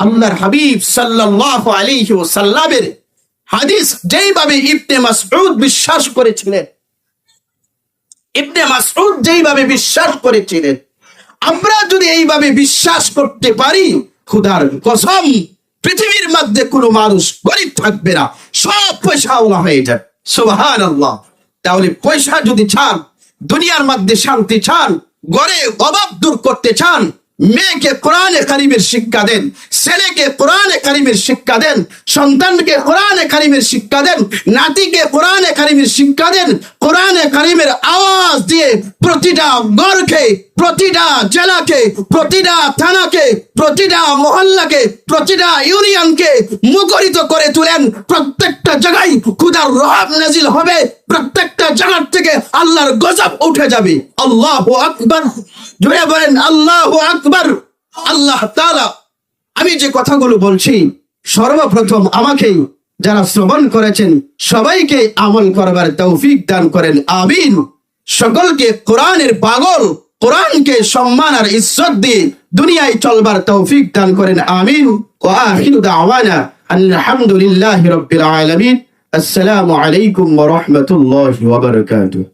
আল্লাহর হাবিব সাল্লাল্লাহু আলাইহি ওয়াসাল্লামের হাদিস যেইভাবে ইবনে মাসউদ বিশ্বাস করেছিলেন, ইবনে মাসউদ যেইভাবে বিশ্বাস করেছিলেন, আমরা যদি এইভাবে বিশ্বাস করতে পারি, খোদার কসম পৃথিবীর মধ্যে কোনো মানুষ গরিব থাকবে না, সব পয়সাওয়ালা হয়ে যাবে। সুবহানাল্লাহ। তাহলে পয়সা যদি চান, দুনিয়ার মধ্যে শান্তি চান, ঘরে অভাব দূর করতে চান, মেয়েকে কোরআনে কারিমের শিক্ষা দেন, ছেলেকে কোরআনে কারিমের শিক্ষা দেন, সন্তানকে কোরআনে কারিমের শিক্ষা দেন, নাতিকে কোরআনে কারিমের শিক্ষা দেন। কোরআনে কারিমের আওয়াজ দিয়ে প্রতিটা ঘরকে, প্রতিটা জেলাকে, প্রতিটা থানাকে, প্রতিটা মহল্লাকে, প্রতিটা ইউনিয়নকে মুখরিত করে তুলেন। প্রত্যেকটা জায়গায় খোদার রহমত নাজিল হবে, প্রত্যেকটা জায়গা থেকে আল্লাহর গজব উঠে যাবে। আল্লাহু আকবার। জোরে বলেন আল্লাহু আকবার। আল্লাহ তাআলা আমি যে কথাগুলো বলছি, সর্বপ্রথম আমাকে যারা শ্রবণ করেছেন সবাইকে আমল করবার তৌফিক দান করেন, আমিন। সকলকে কোরআনের পাগল, কোরআনকে সম্মান আর ইজ্জত দিয়ে দুনিয়ায় চলবার তৌফিক দান করেন, আমিন। ওয়া আখিরু দাওয়ানা আলহামদুলিল্লাহি রাব্বিল আলামিন। আসসালামু আলাইকুম ওয়া রাহমাতুল্লাহি ওয়া বারাকাতুহু।